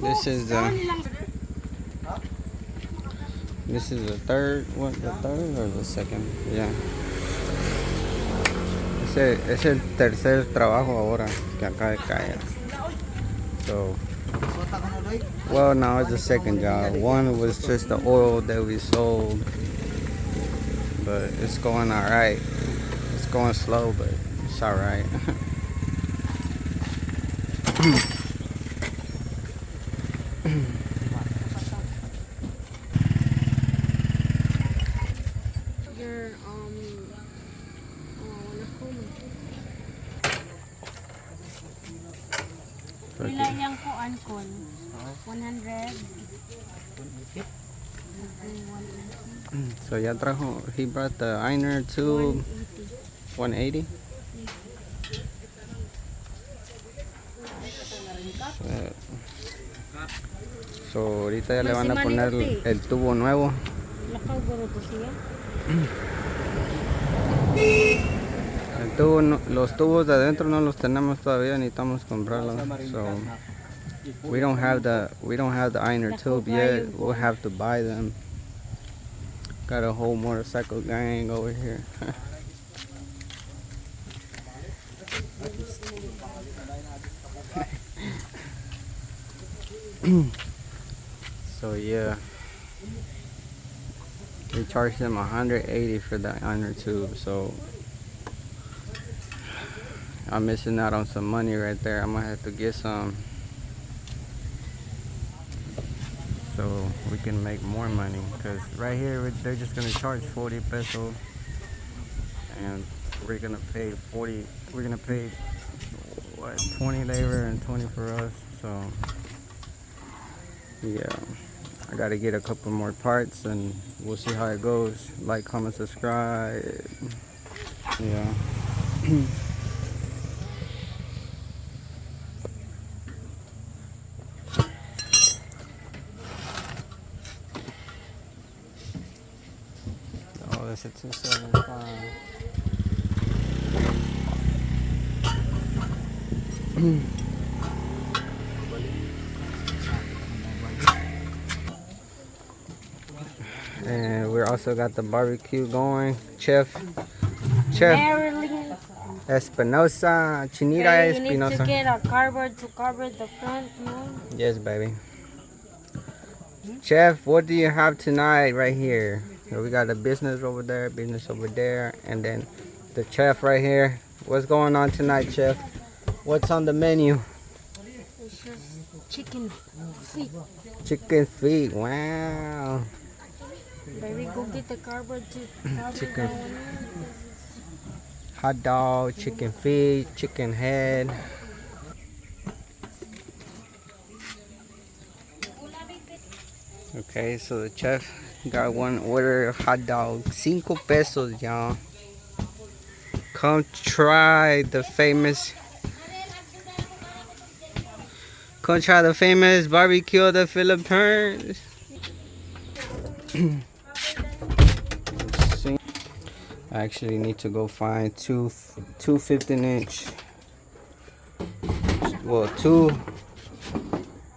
This is the third, what, the third or the second? Yeah. Es el tercer trabajo ahora que acaba de caer. So, well, now it's the second job. One was just the oil that we sold, but it's going all right. It's going slow, but it's all right. Pila yang kuan kon 100. So ya trajo, he brought the iron tube 180. So ahorita ya le van a poner el tubo nuevo. El tubo los tubos de adentro no los tenemos todavía, necesitamos comprarlos. So we don't have the iron tube yet. We'll have to buy them. Got a whole motorcycle gang over here. So yeah, we charged them 180 for the iron tube. So I'm missing out on some money right there. I'm gonna have to get some so we can make more money, because right here they're just gonna charge 40 pesos and we're gonna pay 40. We're gonna pay what, 20 labor and 20 for us. So yeah, I gotta get a couple more parts and we'll see how it goes. Like, comment, subscribe. Yeah. Oh, that's a 275. And we also got the barbecue going. Chef Espinosa, Chinita You need Espinosa. to get a cardboard to cover the front, no? Yes, baby. Chef, what do you have tonight right here? So we got a business over there, and then the chef right here. What's going on tonight, chef? What's on the menu? It's just chicken feet. Chicken feet. Wow. Baby, go get the cardboard too. Chicken. Hot dog, chicken feet, chicken head. Okay, so the chef got one order of hot dog, 5 pesos, y'all. Come try the famous barbecue of the Philippines. I actually need to go find two 15-inch, well, two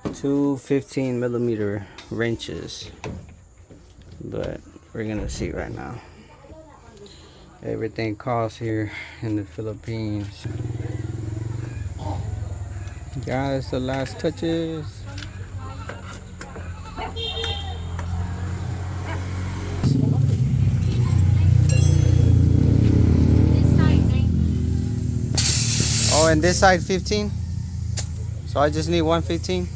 15mm wrenches, but we're gonna see right now. Everything costs here in the Philippines. Guys, the last touches. Oh, and this side 15. So I just need 115.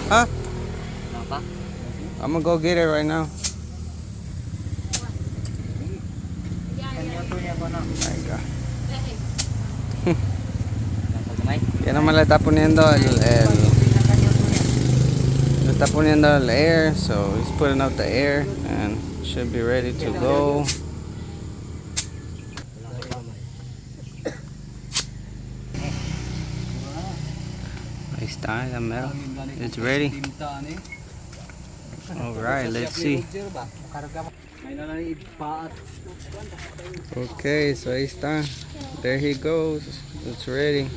Huh? I'm gonna go get it right now. There you go. Ya nomás le está poniendo el air, so he's putting up the air and should be ready to go. Ahí está, ya mero. It's ready. Alright, let's see. Okay, so ahí está. There he goes. It's ready.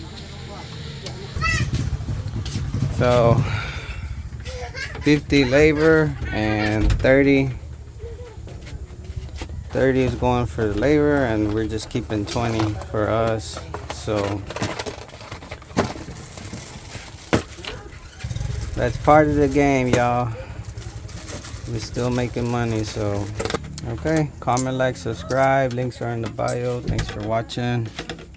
So 50 labor and 30 is going for the labor, and we're just keeping 20 for us. So that's part of the game, y'all. We're still making money. So okay, comment, like, subscribe, links are in the bio. Thanks for watching.